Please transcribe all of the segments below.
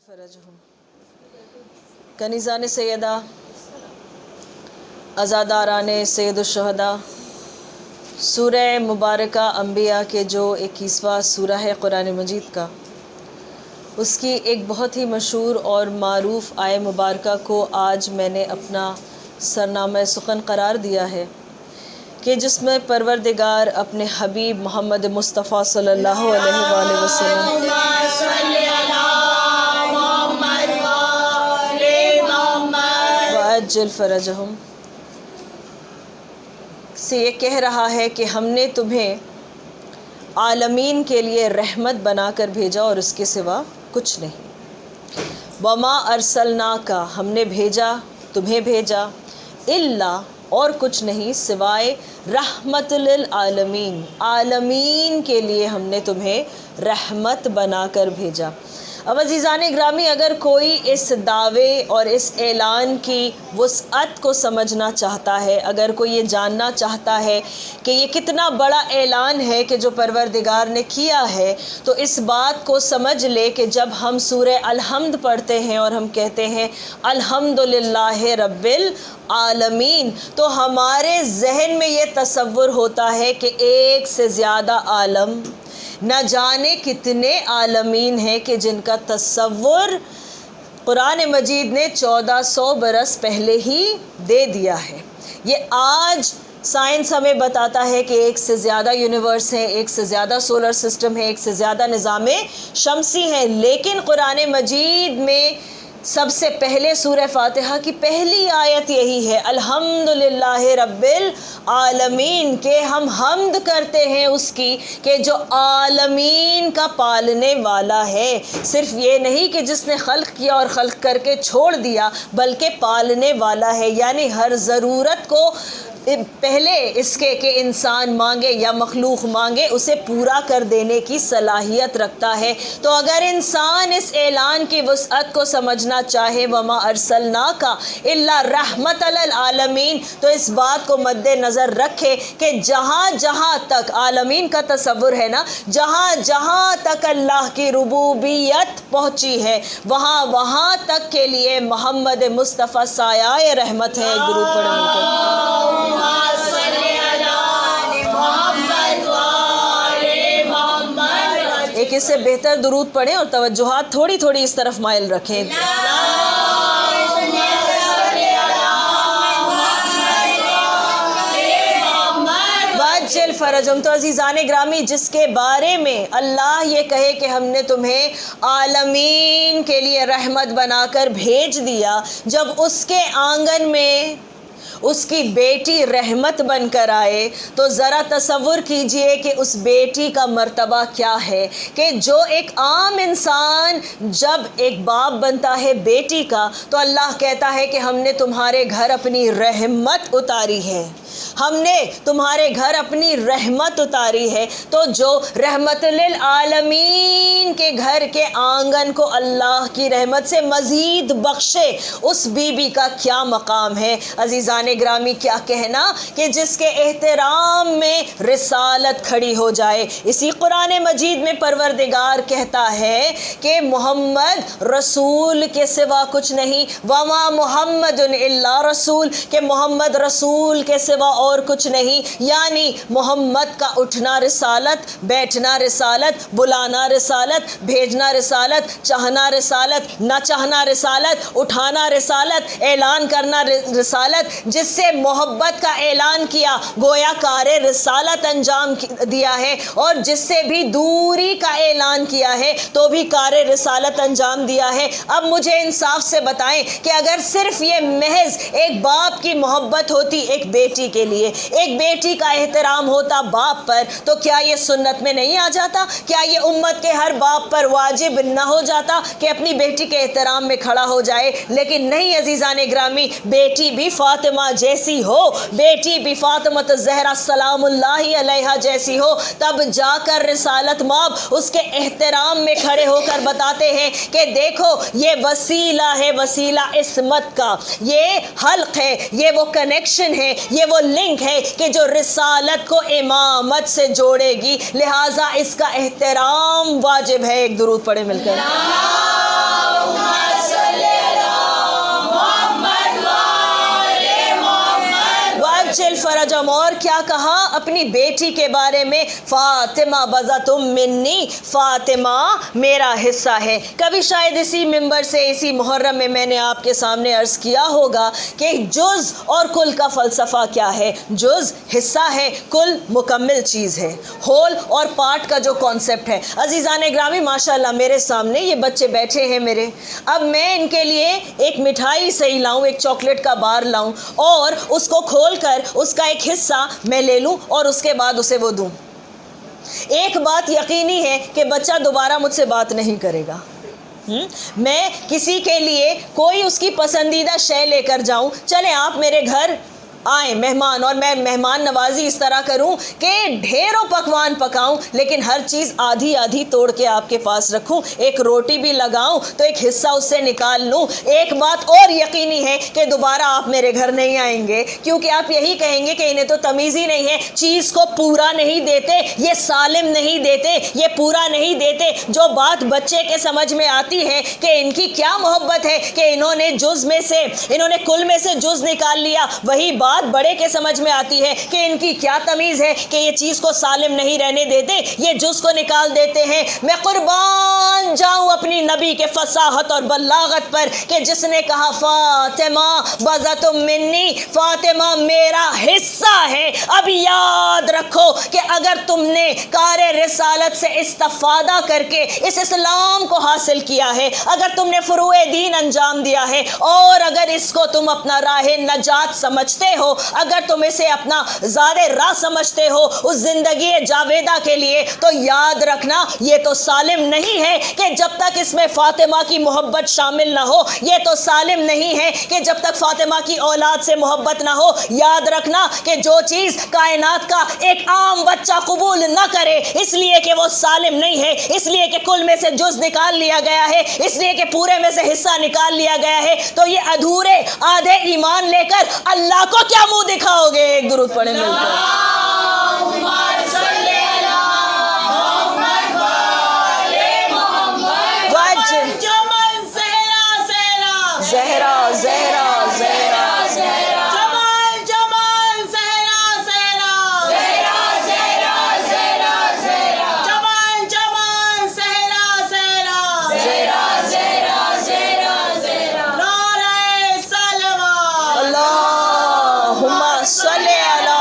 فرجہم کنیزان سیدہ، عزاداران سید الشہداء، سورہ مبارکہ انبیاء کے جو 21واں سورہ ہے قرآن مجید کا، اس کی ایک بہت ہی مشہور اور معروف آیہ مبارکہ کو آج میں نے اپنا سرنامہ سخن قرار دیا ہے کہ جس میں پروردگار اپنے حبیب محمد مصطفیٰ صلی اللہ علیہ وآلہ وسلم وعجل فرجہم سے یہ کہہ رہا ہے کہ ہم نے تمہیں عالمین کے لیے رحمت بنا کر بھیجا اور اس کے سوا کچھ نہیں۔ وما ارسلناک، ہم نے بھیجا تمہیں بھیجا، الا اور کچھ نہیں سوائے رحمت للعالمین، عالمین کے لیے ہم نے تمہیں رحمت بنا کر بھیجا۔ اب عزیزان گرامی، اگر کوئی اس دعوے اور اس اعلان کی وسعت کو سمجھنا چاہتا ہے، اگر کوئی یہ جاننا چاہتا ہے کہ یہ کتنا بڑا اعلان ہے کہ جو پروردگار نے کیا ہے، تو اس بات کو سمجھ لے کہ جب ہم سورہ الحمد پڑھتے ہیں اور ہم کہتے ہیں الحمدللہ رب العالمین، تو ہمارے ذہن میں یہ تصور ہوتا ہے کہ ایک سے زیادہ عالم، نہ جانے کتنے عالمین ہیں کہ جن کا تصور قرآن مجید نے 1400 برس پہلے ہی دے دیا ہے۔ یہ آج سائنس ہمیں بتاتا ہے کہ ایک سے زیادہ یونیورس ہیں، ایک سے زیادہ سولر سسٹم ہے، ایک سے زیادہ نظام شمسی ہیں، لیکن قرآن مجید میں سب سے پہلے سورہ فاتحہ کی پہلی آیت یہی ہے الحمدللہ رب العالمین، کہ ہم حمد کرتے ہیں اس کی کہ جو عالمین کا پالنے والا ہے۔ صرف یہ نہیں کہ جس نے خلق کیا اور خلق کر کے چھوڑ دیا، بلکہ پالنے والا ہے، یعنی ہر ضرورت کو پہلے اس کے کہ انسان مانگے یا مخلوق مانگے اسے پورا کر دینے کی صلاحیت رکھتا ہے۔ تو اگر انسان اس اعلان کی وسعت کو سمجھنا چاہے وما ارسلناک الا رحمت للعالمین، تو اس بات کو مد نظر رکھے کہ جہاں جہاں تک عالمین کا تصور ہے نا، جہاں جہاں تک اللہ کی ربوبیت پہنچی ہے، وہاں وہاں تک کے لیے محمد مصطفیٰ سایہ رحمت ہے۔ ایک درود پڑھیں مل کر۔ ایک اس سے بہتر درود پڑھیں اور توجہات تھوڑی تھوڑی اس طرف مائل رکھیں۔ وعجل فرجہم، تو عزیزان گرامی، جس کے بارے میں اللہ یہ کہے کہ ہم نے تمہیں عالمین کے لیے رحمت بنا کر بھیج دیا، جب اس کے آنگن میں اس کی بیٹی رحمت بن کر آئے تو ذرا تصور کیجئے کہ اس بیٹی کا مرتبہ کیا ہے، کہ جو ایک عام انسان جب ایک باپ بنتا ہے بیٹی کا، تو اللہ کہتا ہے کہ ہم نے تمہارے گھر اپنی رحمت اتاری ہے، ہم نے تمہارے گھر اپنی رحمت اتاری ہے۔ تو جو رحمت للعالمین کے گھر کے آنگن کو اللہ کی رحمت سے مزید بخشے، اس بی بی کا کیا مقام ہے۔ عزیزان گرامی، کیا کہنا کہ جس کے احترام میں رسالت کھڑی ہو جائے۔ اسی قرآن مجید میں پروردگار کہتا ہے کہ محمد رسول کے سوا کچھ نہیں، وما محمد الا رسول، کہ محمد رسول کے سوا اور کچھ نہیں، یعنی محمد کا اٹھنا رسالت، بیٹھنا رسالت، بلانا رسالت، بھیجنا رسالت، چاہنا رسالت، نہ چاہنا رسالت، اٹھانا رسالت، اعلان کرنا رسالت۔ جس سے محبت کا اعلان کیا گویا کار رسالت انجام دیا ہے، اور جس سے بھی دوری کا اعلان کیا ہے تو بھی کار رسالت انجام دیا ہے۔ اب مجھے انصاف سے بتائیں کہ اگر صرف یہ محض ایک باپ کی محبت ہوتی ایک بیٹی کے لیے، ایک بیٹی کا احترام ہوتا باپ پر، تو کیا یہ سنت میں نہیں آ جاتا؟ کیا یہ امت کے ہر باپ پر واجب نہ ہو جاتا کہ اپنی بیٹی کے احترام میں کھڑا ہو جائے؟ لیکن نہیں عزیزان گرامی، بیٹی بھی فاطمہ جیسی ہو، بیٹی بھی فاطمہ الزہرا سلام اللہ علیہا جیسی ہو، تب جا کر رسالت ماب اس کے احترام میں کھڑے ہو کر بتاتے ہیں کہ دیکھو یہ وسیلہ ہے، وسیلہ عصمت کا، یہ حلق ہے، یہ وہ کنیکشن ہے، یہ وہ لنک ہے کہ جو رسالت کو امامت سے جوڑے گی، لہٰذا اس کا احترام واجب ہے۔ ایک درود پڑھیں مل کر۔ وَعَجِّلْ فَرَجَهُمْ، اور کیا کہا اپنی بیٹی کے بارے میں، فاطمہ بَضَعْتٌ مِّنِّی، فاطمہ میرا حصہ ہے۔ کبھی شاید اسی ممبر سے اسی محرم میں میں نے آپ کے سامنے عرض کیا ہوگا کہ جز اور کل کا فلسفہ کیا ہے۔ جز حصہ ہے، کل مکمل چیز ہے، ہول اور پارٹ کا جو کانسیپٹ ہے۔ عزیزان گرامی ماشاءاللہ میرے سامنے یہ بچے بیٹھے ہیں میرے، اب میں ان کے لیے ایک مٹھائی صحیح لاؤں، ایک چاکلیٹ کا بار لاؤں اور اس کو کھول کر اس کا ایک حصہ میں لے لوں اور اس کے بعد اسے وہ دوں، ایک بات یقینی ہے کہ بچہ دوبارہ مجھ سے بات نہیں کرے گا۔ میں کسی کے لیے کوئی اس کی پسندیدہ شے لے کر جاؤں، چلیں آپ میرے گھر آئیں مہمان، اور میں مہمان نوازی اس طرح کروں کہ ڈھیروں پکوان پکاؤں، لیکن ہر چیز آدھی آدھی توڑ کے آپ کے پاس رکھوں، ایک روٹی بھی لگاؤں تو ایک حصہ اس سے نکال لوں، ایک بات اور یقینی ہے کہ دوبارہ آپ میرے گھر نہیں آئیں گے، کیونکہ آپ یہی کہیں گے کہ انہیں تو تمیز ہی نہیں ہے، چیز کو پورا نہیں دیتے، یہ سالم نہیں دیتے، یہ پورا نہیں دیتے۔ جو بات بچے کے سمجھ میں آتی ہے کہ ان کی کیا محبت ہے کہ انہوں نے جز میں سے، انہوں نے کل میں سے جز نکال لیا، وہی بات بڑے کے سمجھ میں آتی ہے کہ ان کی کیا تمیز ہے کہ یہ چیز کو سالم نہیں رہنے دیتے، یہ جز کو نکال دیتے ہیں۔ میں قربان جاؤں اپنی نبی کے فصاحت اور بلاغت پر کہ جس نے کہا فاطمہ بَضَعْتٌ مِّنِّی، فاطمہ میرا حصہ ہے۔ اب یاد رکھو کہ اگر تم نے کار رسالت سے استفادہ کر کے اس اسلام کو حاصل کیا ہے، اگر تم نے فروع دین انجام دیا ہے، اور اگر اس کو تم اپنا راہ نجات سمجھتے ہو، اگر تم اسے اپنا زاد راہ سمجھتے ہو اس زندگی جاویدہ کے لیے، تو یاد رکھنا یہ تو سالم نہیں ہے کہ جب تک اس میں فاطمہ کی محبت شامل نہ ہو، یہ تو سالم نہیں ہے کہ جب تک فاطمہ کی اولاد سے محبت نہ ہو۔ یاد رکھنا کہ جو چیز کائنات کا ایک عام بچہ قبول نہ کرے اس لیے کہ وہ سالم نہیں ہے، اس لیے کہ کل میں سے جز نکال لیا گیا ہے، اس لیے کہ پورے میں سے حصہ نکال لیا گیا ہے، تو یہ ادھورے آدھے ایمان لے کر اللہ کو کیا منہ دکھاؤ گے؟ ایک درود پڑھیں مل کر۔ زہرا زہرا زہرا زہرا، جمال جمال زہرا زہرا، زہرا زہرا زہرا زہرا، جمال جمال زہرا زہرا، زہرا زہرا زہرا زہرا، نعرہ سلوات، اللہم صلی علی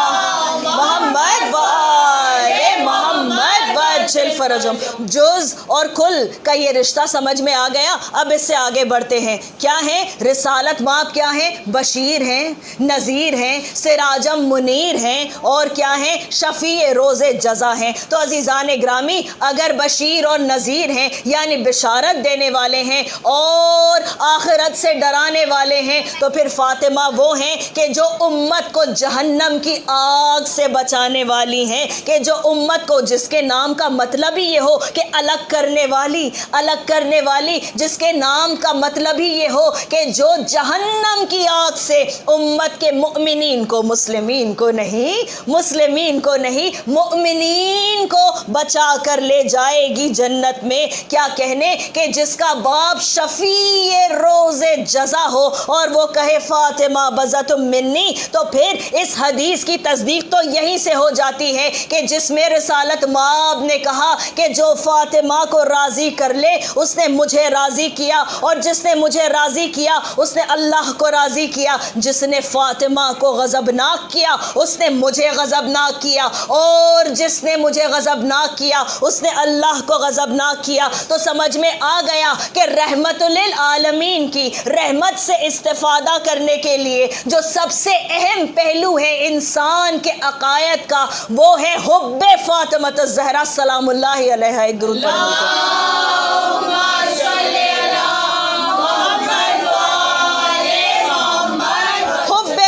محمد وآل محمد وعجل فرجہم۔ جز اور کل کا یہ رشتہ سمجھ میں آ گیا، اب اس سے آگے بڑھتے ہیں۔ کیا ہیں رسالت مآب؟ کیا ہیں؟ بشیر ہیں، نذیر ہیں، سراجم منیر ہیں، اور کیا ہیں؟ شفیع روز جزا ہیں۔ تو عزیزان گرامی اگر بشیر اور نذیر ہیں یعنی بشارت دینے والے ہیں اور آخرت سے ڈرانے والے ہیں، تو پھر فاطمہ وہ ہیں کہ جو امت کو جہنم کی آگ سے بچانے والی ہیں، کہ جو امت کو، جس کے نام کا مطلب ہی یہ ہو کہ الگ کرنے والی، الگ کرنے والی، جس کے نام کا مطلب ہی یہ ہو کہ جو جہنم کی آگ سے امت کے مؤمنین کو، مسلمین کو نہیں، مسلمین کو نہیں، مؤمنین کو بچا کر لے جائے گی جنت میں۔ کیا کہنے کہ جس کا باپ شفیع روز جزا ہو اور وہ کہے فاطمہ بَضَعْتٌ مِّنِّی، تو پھر اس حدیث کی تصدیق تو یہیں سے ہو جاتی ہے کہ جس میں رسالت مآب نے کہا کہ جو فاطمہ کو راضی کر لے اس نے مجھے راضی کیا، اور جس نے مجھے راضی کیا اس نے اللہ کو راضی کیا، جس نے فاطمہ کو غضبناک کیا اس نے مجھے غضبناک کیا، اور جس نے مجھے غضبناک کیا اس نے اللہ کو غضبناک کیا۔ تو سمجھ میں آ گیا کہ رحمت للعالمین کی رحمت سے استفادہ کرنے کے لیے جو سب سے اہم پہلو ہے انسان کے عقائد کا، وہ ہے حب فاطمہ الزہرا سلام اللہ علیہ۔ ایک درود پڑھیں گے۔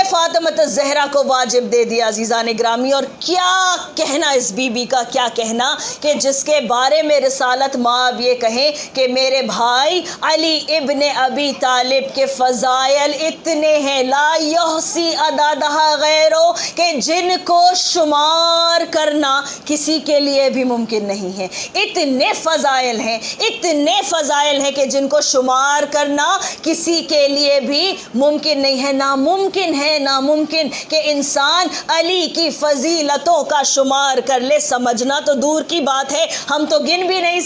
فاطمہ الزہرا کو واجب دے دیا عزیزان گرامی۔ اور کیا کہنا اس بی بی کا، کیا کہنا کہ جس کے بارے میں رسالت مآب یہ کہیں کہ میرے بھائی علی ابن ابی طالب کے فضائل اتنے ہیں لا یحصی عددہ غیرو، کہ جن کو شمار کرنا کسی کے لیے بھی ممکن نہیں ہے۔ اتنے فضائل ہیں، اتنے فضائل ہیں کہ جن کو شمار کرنا کسی کے لیے بھی ممکن نہیں ہے، ناممکن ہے، ناممکن ناممکن کہ انسان علی کی فضیلتوں کا شمار کر لے، سمجھنا تو دور کی بات ہے، ہم تو گن بھی نہیں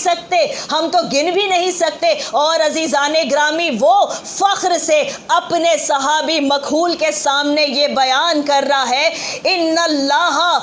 سکتے، اور عزیزان گرامی وہ فخر سے اپنے صحابی مکحول کے سامنے یہ بیان کر رہا ہے، ان اللہ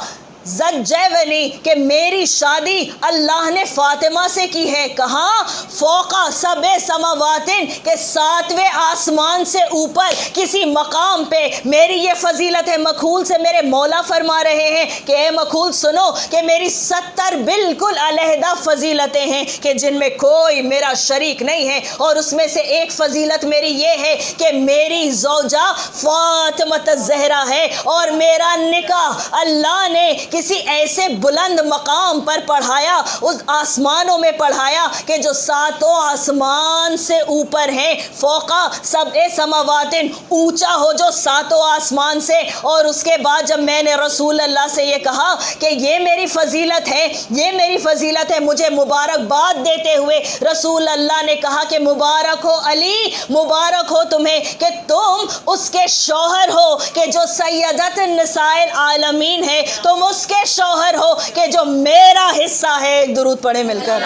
زجیونی، کہ میری شادی اللہ نے فاطمہ سے کی ہے، کہاں؟ فوقا سبع سماواتن، کہ 7ویں آسمان سے اوپر کسی مقام پہ میری یہ فضیلت ہے۔ مکحول سے میرے مولا فرما رہے ہیں کہ اے مکحول سنو کہ میری 70 بالکل علیحدہ فضیلتیں ہیں کہ جن میں کوئی میرا شریک نہیں ہے، اور اس میں سے ایک فضیلت میری یہ ہے کہ میری زوجہ فاطمہ الزہرا ہے، اور میرا نکاح اللہ نے کسی ایسے بلند مقام پر پڑھایا، اس آسمانوں میں پڑھایا کہ جو 7 آسمان سے اوپر ہیں، فوقا سبع سماواتن، اونچا ہو جو 7 آسمان سے۔ اور اس کے بعد جب میں نے رسول اللہ سے یہ کہا کہ یہ میری فضیلت ہے، مجھے مبارکباد دیتے ہوئے رسول اللہ نے کہا کہ مبارک ہو علی، مبارک ہو تمہیں کہ تم اس کے شوہر ہو کہ جو سیدت النساء العالمین ہے، تم اس کے شوہر ہو کہ جو میرا حصہ ہے۔ ایک درود پڑھیں مل کر۔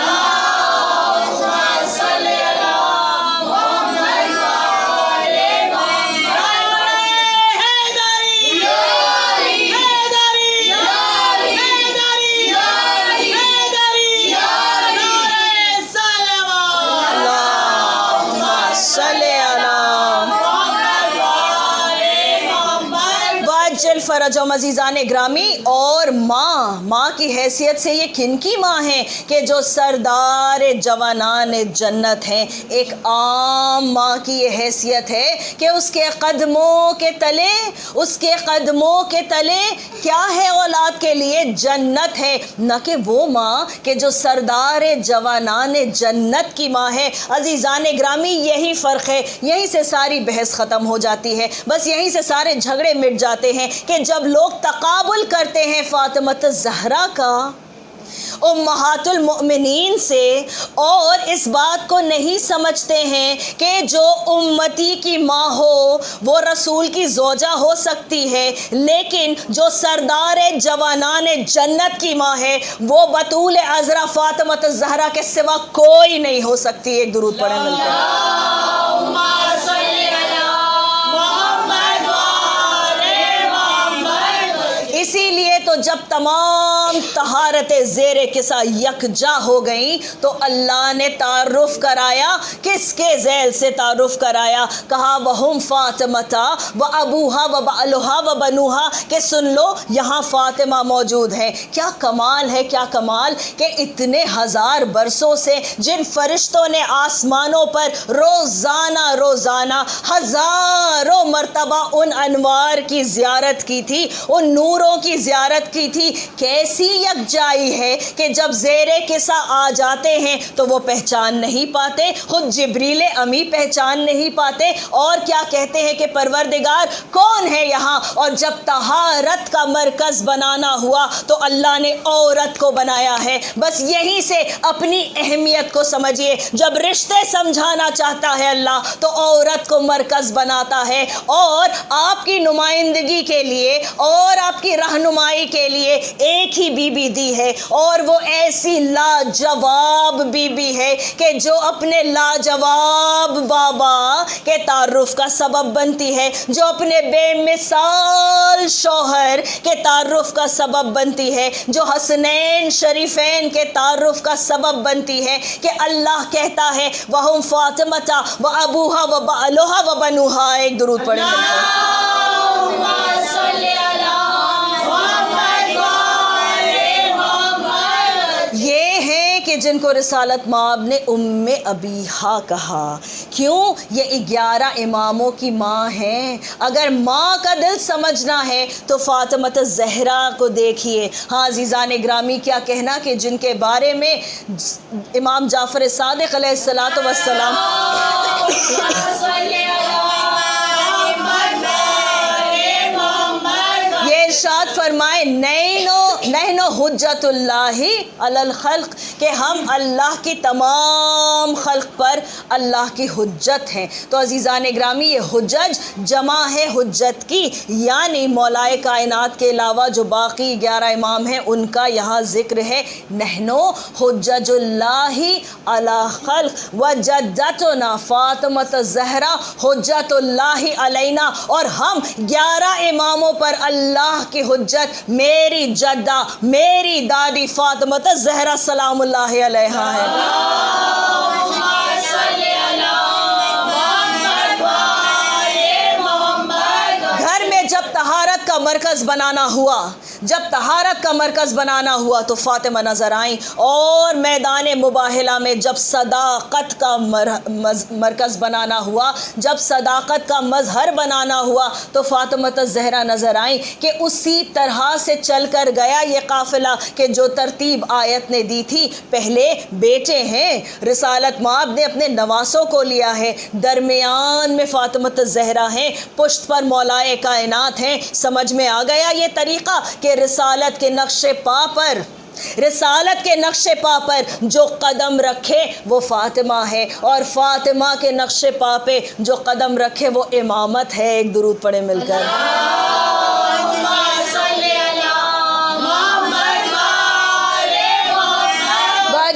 فرجم عزیزان گرامی، اور ماں کی حیثیت سے یہ کن کی ماں ہے کہ جو سردار جوانان جنت ہیں۔ ایک عام ماں کی یہ حیثیت ہے کہ اس کے قدموں کے تلے کیا ہے؟ اولاد کے لیے جنت ہے، نہ کہ وہ ماں کہ جو سردار جوانان جنت کی ماں ہے۔ عزیزان گرامی یہی فرق ہے، یہیں سے ساری بحث ختم ہو جاتی ہے، بس یہیں سے سارے جھگڑے مٹ جاتے ہیں کہ جب لوگ تقابل کرتے ہیں فاطمہ الزہرا کا امہات المؤمنین سے، اور اس بات کو نہیں سمجھتے ہیں کہ جو امتی کی ماں ہو وہ رسول کی زوجہ ہو سکتی ہے، لیکن جو سردار جوانان جنت کی ماں ہے وہ بطول عذرا فاطمہ الزہرا کے سوا کوئی نہیں ہو سکتی۔ ایک درود پڑھیں مل کر۔ اسی لیے تو جب تمام طہارتیں زیر کسا یکجا ہو گئیں تو اللہ نے تعارف کرایا، کس کے ذیل سے تعارف کرایا؟ کہا وَهُمْ فَاطِمَةَ وَأَبُوهَا وَبَعْلُهَا وَبَنُوهَا، کہ سن لو یہاں فاطمہ موجود ہے۔ کیا کمال ہے، کیا کمال کہ اتنے ہزار برسوں سے جن فرشتوں نے آسمانوں پر روزانہ ہزاروں مرتبہ ان انوار کی زیارت کی تھی، ان نوروں کی زیارت کی تھی، کیسی یکجائی ہے کہ جب زیر کسا آ جاتے ہیں تو وہ پہچان نہیں پاتے، خود جبریل امی پہچان نہیں پاتے، اور کیا کہتے ہیں کہ پروردگار کون ہے یہاں؟ اور جب طہارت کا مرکز بنانا ہوا تو اللہ نے عورت کو بنایا ہے۔ بس یہیں سے اپنی اہمیت کو سمجھیے، جب رشتے سمجھانا چاہتا ہے اللہ تو عورت کو مرکز بناتا ہے، اور آپ کی نمائندگی کے لیے اور آپ کی رہنمائی کے لیے ایک ہی بی بی دی ہے، اور وہ ایسی لاجواب بی بی ہے کہ جو اپنے لاجواب بابا کے تعارف کا سبب بنتی ہے، جو اپنے بے مثال شوہر کے تعارف کا سبب بنتی ہے، جو حسنین شریفین کے تعارف کا سبب بنتی ہے کہ اللہ کہتا ہے وَهُمْ فَاطِمَةَ وَأَبُوهَا وَبَعْلُهَا وَبَنُوهَا۔ ایک درود پڑھیں۔ کہ جن کو رسالت مآب نے ام ابیہا کہا، کیوں؟ یہ 11 اماموں کی ماں ہیں۔ اگر ماں کا دل سمجھنا ہے تو فاطمہ الزہرا کو دیکھیے۔ ہاں عزیزان گرامی، کیا کہنا کہ جن کے بارے میں امام جعفر صادق علیہ الصلوۃ والسلام یہ ارشاد فرمائے، نینو نحن حجت اللہ علی الخلق کہ ہم اللہ کی تمام خلق پر اللہ کی حجت ہیں۔ تو عزیزان گرامی یہ حجج جمع ہے حجت کی، یعنی مولائے کائنات کے علاوہ جو باقی 11 امام ہیں ان کا یہاں ذکر ہے۔ نحن حجج اللہ علی خلق وجدتنا فاطمۃ الزہرا حجت اللہ علینا، اور ہم 11 اماموں پر اللہ کی حجت میری جدہ میری دادی فاطمۃ الزہرا سلام اللہ علیہا ہے۔ گھر میں جب طہارت کا مرکز بنانا ہوا تو فاطمہ نظر آئیں، اور میدان مباہلہ میں جب صداقت کا مرکز بنانا ہوا، جب صداقت کا مظہر بنانا ہوا تو فاطمہ الزہرا نظر آئیں کہ اسی طرح سے چل کر گیا یہ قافلہ کہ جو ترتیب آیت نے دی تھی۔ پہلے بیٹے ہیں، رسالت مآب نے اپنے نواسوں کو لیا ہے، درمیان میں فاطمہ الزہرا ہیں، پشت پر مولائے کائنات ہیں۔ سمجھ میں آ گیا یہ طریقہ کہ رسالت کے نقش پا پر جو قدم رکھے وہ فاطمہ ہے، اور فاطمہ کے نقش پا پہ جو قدم رکھے وہ امامت ہے۔ ایک درود پڑھیں مل کر۔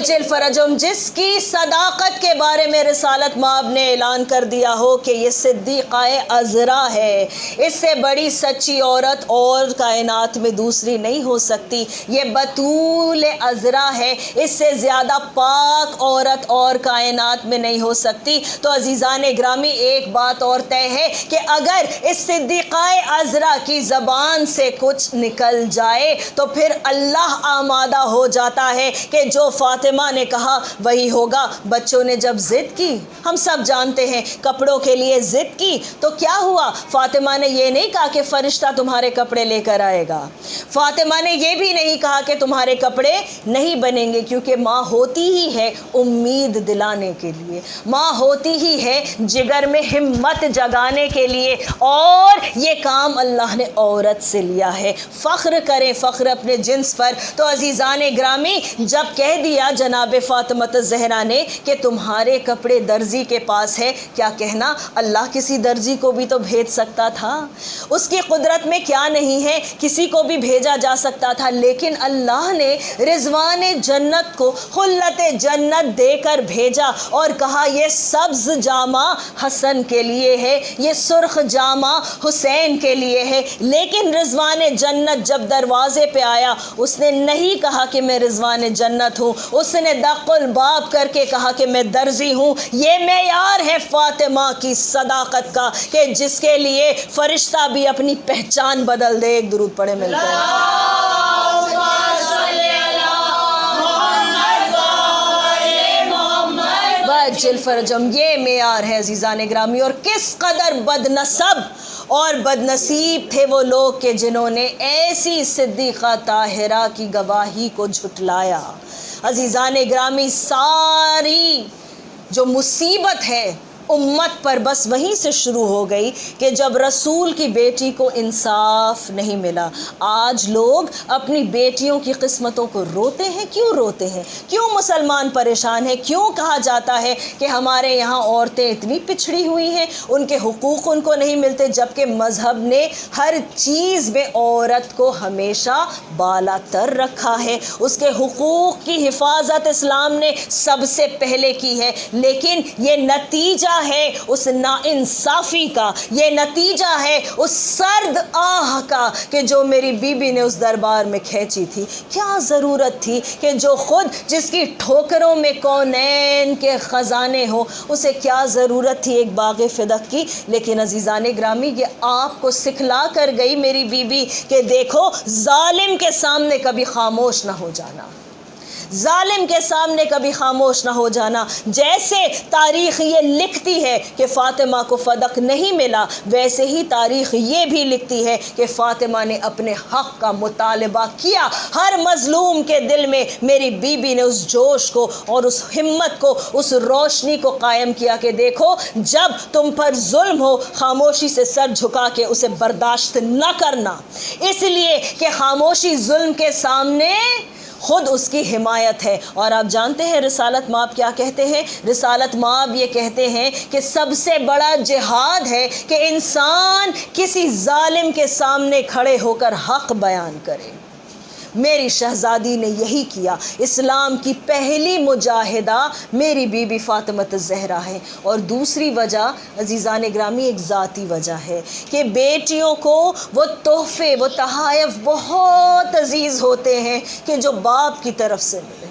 جل فرجم، جس کی صداقت کے بارے میں رسالت مآب نے اعلان کر دیا ہو کہ یہ صدیقہ عذرا ہے، اس سے بڑی سچی عورت اور کائنات میں دوسری نہیں ہو سکتی، یہ بطول عذرا ہے، اس سے زیادہ پاک عورت اور کائنات میں نہیں ہو سکتی۔ تو عزیزان گرامی ایک بات اور طے ہے کہ اگر اس صدیقہ عذرا کی زبان سے کچھ نکل جائے تو پھر اللہ آمادہ ہو جاتا ہے کہ جو فاطمہ نے کہا وہی ہوگا۔ بچوں نے جب ضد کی، ہم سب جانتے ہیں، کپڑوں کے لیے ضد کی تو کیا ہوا؟ فاطمہ نے یہ نہیں کہا کہ فرشتہ تمہارے کپڑے لے کر آئے گا، فاطمہ نے یہ بھی نہیں کہا کہ تمہارے کپڑے نہیں بنیں گے، کیونکہ ماں ہوتی ہی ہے امید دلانے کے لیے، ماں ہوتی ہی ہے جگر میں ہمت جگانے کے لیے، اور یہ کام اللہ نے عورت سے لیا ہے۔ فخر کریں، فخر اپنے جنس پر۔ تو عزیزان گرامی جب کہہ دیا جناب فاطمہ الزہرا نے کہ تمہارے کپڑے درزی کے پاس ہے، کیا کہنا اللہ کسی درزی کو بھی تو بھیج سکتا تھا، اس کی قدرت میں کیا نہیں ہے، کسی کو بھی بھیجا جا سکتا تھا، لیکن اللہ نے رضوان جنت کو خلت جنت دے کر بھیجا اور کہا یہ سبز جامہ حسن کے لیے ہے، یہ سرخ جامہ حسین کے لیے ہے۔ لیکن رضوان جنت جب دروازے پہ آیا اس نے نہیں کہا کہ میں رضوان جنت ہوں، اس نے دق الباب کر کے کہا کہ میں درزی ہوں۔ یہ معیار ہے فاطمہ کی صداقت کا کہ جس کے لیے فرشتہ بھی اپنی پہچان بدل دے۔ ایک درود پڑھے مل کر۔ جل فرجم، یہ معیار ہے عزیزان گرامی۔ اور کس قدر بد نصب اور بد نصیب تھے وہ لوگ کہ جنہوں نے ایسی صدیقہ طاہرہ کی گواہی کو جھٹلایا۔ عزیزان گرامی ساری جو مصیبت ہے امت پر بس وہیں سے شروع ہو گئی کہ جب رسول کی بیٹی کو انصاف نہیں ملا۔ آج لوگ اپنی بیٹیوں کی قسمتوں کو روتے ہیں۔ کیوں روتے ہیں؟ کیوں مسلمان پریشان ہیں؟ کیوں کہا جاتا ہے کہ ہمارے یہاں عورتیں اتنی پچھڑی ہوئی ہیں، ان کے حقوق ان کو نہیں ملتے، جبکہ مذہب نے ہر چیز میں عورت کو ہمیشہ بالا تر رکھا ہے، اس کے حقوق کی حفاظت اسلام نے سب سے پہلے کی ہے۔ لیکن یہ نتیجہ ہے اس ناانصافی کا، یہ نتیجہ ہے اس سرد آہ کا کہ جو میری بیوی نے اس دربار میں کھینچی تھی۔ کیا ضرورت تھی کہ جو خود جس کی ٹھوکروں میں کونین کے خزانے ہو، اسے کیا ضرورت تھی ایک باغ فدق کی؟ لیکن عزیزان گرامی یہ آپ کو سکھلا کر گئی میری بیوی کہ دیکھو ظالم کے سامنے کبھی خاموش نہ ہو جانا، ظالم کے سامنے کبھی خاموش نہ ہو جانا. جیسے تاریخ یہ لکھتی ہے کہ فاطمہ کو فدق نہیں ملا، ویسے ہی تاریخ یہ بھی لکھتی ہے کہ فاطمہ نے اپنے حق کا مطالبہ کیا. ہر مظلوم کے دل میں میری بی بی نے اس جوش کو اور اس ہمت کو، اس روشنی کو قائم کیا کہ دیکھو جب تم پر ظلم ہو خاموشی سے سر جھکا کے اسے برداشت نہ کرنا، اس لیے کہ خاموشی ظلم کے سامنے خود اس کی حمایت ہے. اور آپ جانتے ہیں رسالت مآب کیا کہتے ہیں؟ رسالت مآب یہ کہتے ہیں کہ سب سے بڑا جہاد ہے کہ انسان کسی ظالم کے سامنے کھڑے ہو کر حق بیان کرے. میری شہزادی نے یہی کیا. اسلام کی پہلی مجاہدہ میری بی بی فاطمہ الزہرا ہے. اور دوسری وجہ عزیزان گرامی ایک ذاتی وجہ ہے کہ بیٹیوں کو وہ تحفے، وہ تحائف بہت عزیز ہوتے ہیں کہ جو باپ کی طرف سے ملے.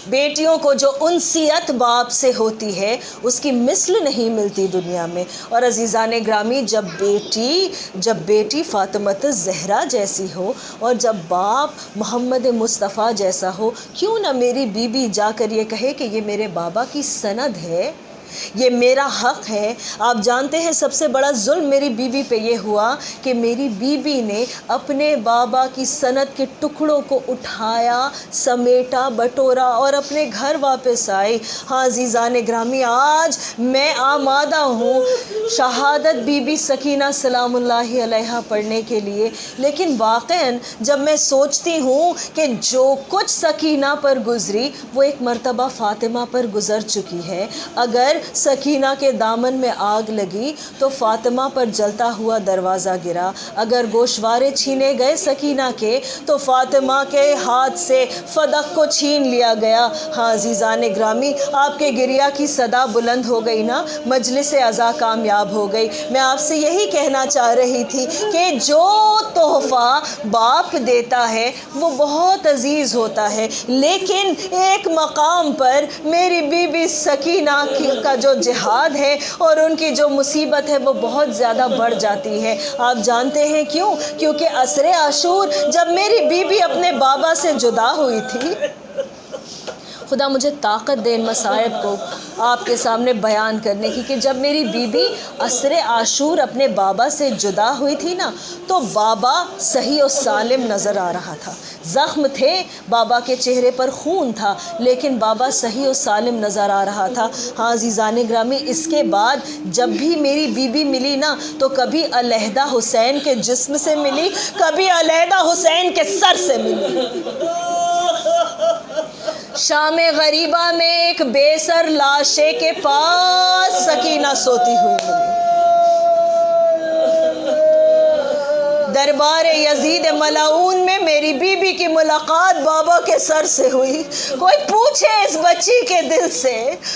بیٹیوں کو جو انسیت باپ سے ہوتی ہے اس کی مثل نہیں ملتی دنیا میں. اور عزیزان گرامی جب بیٹی فاطمہ الزہرا جیسی ہو اور جب باپ محمد مصطفیٰ جیسا ہو، کیوں نہ میری بی بی جا کر یہ کہے کہ یہ میرے بابا کی سند ہے، یہ میرا حق ہے. آپ جانتے ہیں سب سے بڑا ظلم میری بی بی پہ یہ ہوا کہ میری بی بی نے اپنے بابا کی سند کے ٹکڑوں کو اٹھایا، سمیٹا، بٹورا اور اپنے گھر واپس آئی. ہاں عزیزان گرامی، آج میں آمادہ ہوں شہادت بی بی سکینہ سلام اللہ علیہا پڑھنے کے لیے، لیکن واقعاً جب میں سوچتی ہوں کہ جو کچھ سکینہ پر گزری وہ ایک مرتبہ فاطمہ پر گزر چکی ہے. اگر سکینہ کے دامن میں آگ لگی تو فاطمہ پر جلتا ہوا دروازہ گرا. اگر گوشوارے چھینے گئے سکینہ کے تو فاطمہ کے ہاتھ سے فدق کو چھین لیا گیا. ہاں عزیزان گرامی، آپ کے گریہ کی صدا بلند ہو گئی نا، مجلس عزا کامیاب ہو گئی. میں آپ سے یہی کہنا چاہ رہی تھی کہ جو تحفہ باپ دیتا ہے وہ بہت عزیز ہوتا ہے، لیکن ایک مقام پر میری بی بی سکینہ کا جو جہاد ہے اور ان کی جو مصیبت ہے وہ بہت زیادہ بڑھ جاتی ہے. آپ جانتے ہیں کیوں؟ کیونکہ عصر عاشور جب میری بی بی اپنے بابا سے جدا ہوئی تھی، خدا مجھے طاقت دے ان مصائب کو آپ کے سامنے بیان کرنے کی، کہ جب میری بی بی عصر عاشور اپنے بابا سے جدا ہوئی تھی نا تو بابا صحیح و سالم نظر آ رہا تھا. زخم تھے، بابا کے چہرے پر خون تھا، لیکن بابا صحیح و سالم نظر آ رہا تھا. ہاں عزیزان گرامی، اس کے بعد جب بھی میری بی بی ملی نا تو کبھی علیحدہ حسین کے جسم سے ملی، کبھی علیحدہ حسین کے سر سے ملی. شام غریبہ میں ایک بے سر لاشے کے پاس سکینہ سوتی ہوئی ملی. دربار یزید ملعون میں میری بی بی کی ملاقات بابا کے سر سے ہوئی. کوئی پوچھے اس بچی کے دل سے،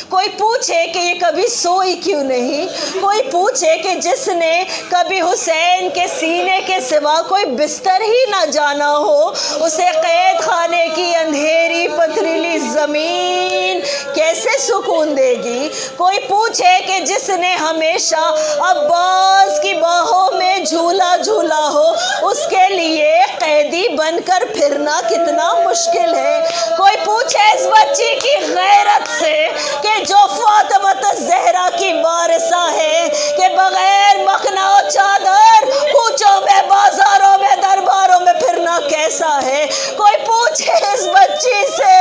کوئی پوچھے کہ یہ کبھی سوئی کیوں نہیں، کوئی پوچھے کہ جس نے کبھی حسین کے سینے کے سوا کوئی بستر ہی نہ جانا ہو، اسے قید خانے کی اندھیری پتھریلی زمین کیسے سکون دے گی. کوئی پوچھے کہ جس نے ہمیشہ عباس کی باہوں میں جھولا جھولا ہو، اس کے لیے قیدی بن کر پھرنا کتنا مشکل ہے. کوئی پوچھے اس بچی کی غیرت سے کہ جو فاطمہ الزہرا کی وارثہ ہے، کہ بغیر مخنا و چادر کوچوں میں، بازاروں میں، درباروں میں پھرنا کیسا ہے. کوئی پوچھے اس بچی سے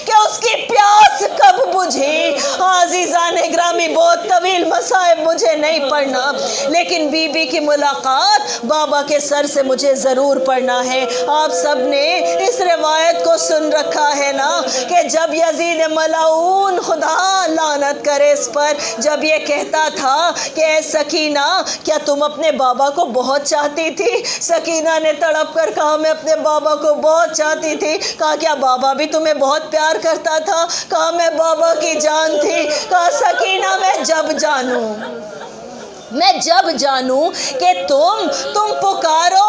کہ اس کی پیاس کب بجھی. عزیزان گرامی، بہت طویل مصائب مجھے نہیں پڑھنا، لیکن بی بی کی ملاقات بابا کے سر سے مجھے ضرور پڑھنا ہے. آپ سب نے اس روایت کو سن رکھا ہے نا کہ جب یزید ملعون، خدا لعنت کرے اس پر، جب یہ کہتا تھا کہ اے سکینہ کیا تم اپنے بابا کو بہت چاہتی تھی؟ سکینہ نے تڑپ کر کہا میں اپنے بابا کو بہت چاہتی تھی. کہا کیا بابا بھی تمہیں بہت پیار کرتا تھا؟ کہا میں بابا کی جان تھی. کہا سکینہ میں جب جانوں کہ تم پکارو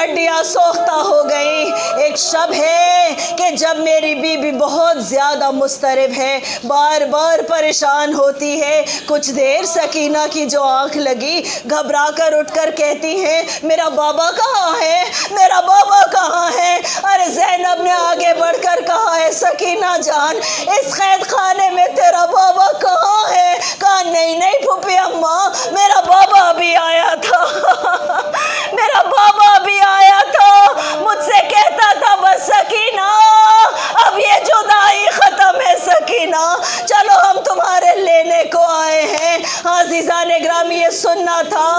ہڈیاں سوختہ ہو گئیں۔ ایک شب ہے کہ جب میری بیوی بہت زیادہ مضطرب ہے، بار بار پریشان ہوتی ہے۔ کچھ دیر سکینہ کی جو آنکھ لگی، گھبرا کر اٹھ کر کہتی ہے میرا بابا کہاں ہے، میرا بابا کہاں ہے؟ ارے زینب نے آگے بڑھ کر کہا ہے سکینہ جان، اس قید خانے میں تیرا بابا کہاں ہے؟ کہا نہیں پھوپھی اماں، میرا بابا بھی آیا تھا میرا بابا بھی آیا تھا، مجھ سے کہتا تھا بس سکینہ اب یہ جدائی ختم ہے سکینہ، چلو ہم تمہارے لینے کو آئے ہیں۔ عزیزان گرامی، یہ سننا تھا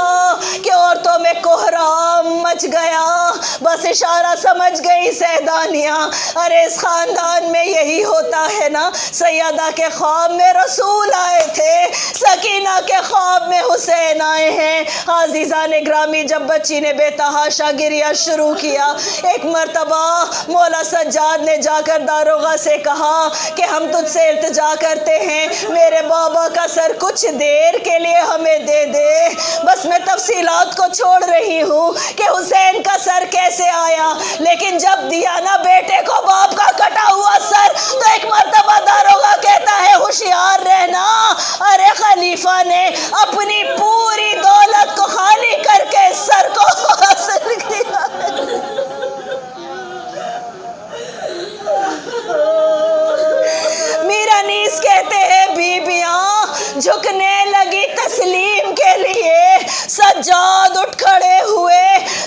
کہ عورتوں میں کوہرام مچ گیا، بس اشارہ سمجھ گئی سیدانیاں، ارے اس خاندان میں یہی ہوتا ہے نا۔ سیدہ کے خواب میں رسول آئے تھے، سکینہ کے خواب میں حسین آئے ہیں۔ عزیزان گرامی، جب بچی نے بے تحاشا گریہ شروع کیا، ایک مرتبہ مولا سجاد نے جا کر داروغہ سے کہا کہ ہم تجھ سے التجا کرتے ہیں، میرے بابا کا سر کچھ دیر کے لیے ہمیں دے دے۔ بس میں تفصیلات کو چھوڑ رہی ہوں کہ حسین کا سر کیسے آیا، لیکن جب دیا نا بیٹے کو باپ کا کٹا ہوا سر، تو ایک مرتبہ داروغہ کہتا ہے ہوشیار رہنا، ارے خلیفہ نے اپنی پوری دولت کو خالی کر کے سر کو حاصل کیا۔ میرا نیس کہتے ہیں بیبیاں جھکنے لگی تسلیم کے لیے، سجاد اٹھ کھڑے ہوئے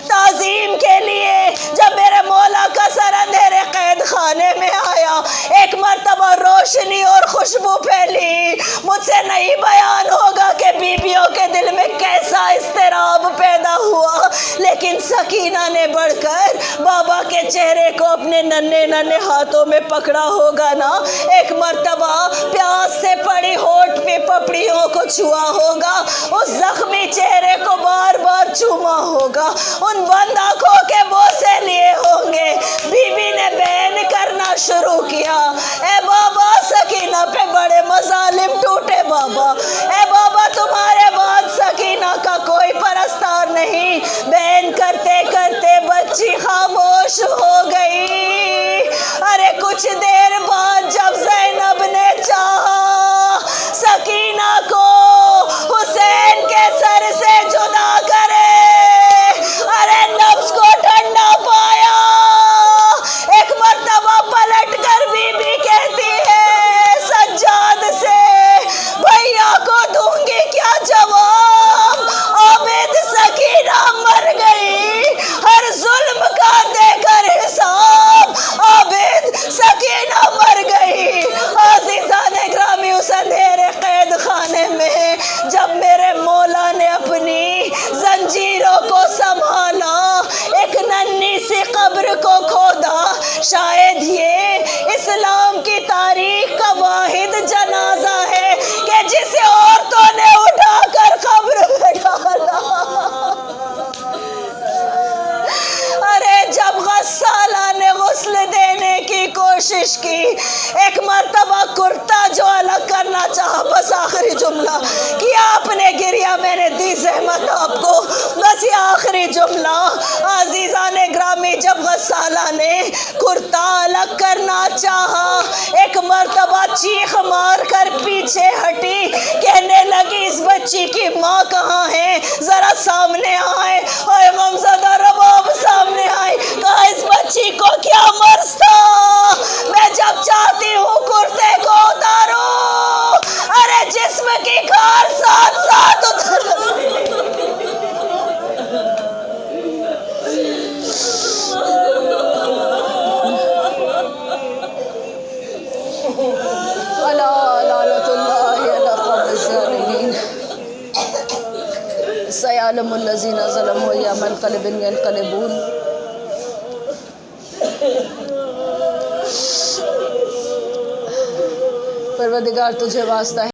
تعظیم کے لیے۔ جب میرے مولا کا سر اندھیرے قید خانے میں آیا، ایک مرتبہ روشنی اور خوشبو پھیلی، مجھ سے نہیں بیان ہوگا کہ بیبیوں کے دل میں کیسا اضطراب پیدا ہوا، لیکن سکینہ نے بڑھ کر بابا کے چہرے کو اپنے ننھے ننھے ہاتھوں میں پکڑا ہوگا نا، ایک مرتبہ پیاس سے پڑی ہونٹ پہ پپڑیوں کو چھوا ہوگا، اس زخمی چہرے کو بار بار چوما ہوگا، ان بند آنکھوں کے بوسے لیے ہوں گے۔ بی بی نے بیان کرنا شروع کیا، اے بابا سکینہ پہ بڑے مظالم ٹوٹے بابا، اے بابا تمہارے بعد سکینہ کا کوئی پرستار نہیں۔ بیان کرتے کرتے بچی خاموش ہو گئی۔ ارے کچھ دیر بعد جب زینب نے چاہا سکینہ کو حسین کے سر سے جدا کرے، ارے نفس کو ٹھنڈا پایا، ایک مرتبہ پلٹ کر بی بی کہتی ہے سجاد سے بھیا کو دوں گی کیا جواب، عابد سکینہ مر گئی، ہر ظلم کا دے کر حساب، عابد سکینہ مر گئی۔ عزیزان گرامی، اس اندھیرے قید خانے میں جب میرے مولا نے اپنی زنجیروں کو سنبھالا، ایک ننھی سی قبر کو کھودا، شاید یہ اسلام کی تاریخ کا واحد جنازہ ہے کہ جسے عورتوں نے اٹھا کر قبر میں ڈالا۔ ارے جب غسالہ نے غسل دینے کی کوشش کی، ایک مرتبہ کرتا جو الگ کرنا چاہا، بس آخری جملہ کیا آپ نے گریہ، میں نے دی زحمت آپ کو، بس یہ آخری جملہ۔ عزیزان گرامی، جب غسالہ نے کرتا الگ کرنا چاہا، ایک مرتبہ چیخ مار کر پیچھے ہٹی، کہنے لگی اس بچی کی ماں کہاں ہے، ذرا سامنے آئے۔ اور غمزدہ رباب سامنے آئی، کہا اس بچی کو کیا مرض تھا، میں جب چاہتی ہوں کرتے کو اتاروں، ارے جسم کی کھال ساتھ ساتھ اتار۔ سيعلم الذين ظلموا أي منقلب ينقلبون۔ پروردگار تجھے واسطہ ہے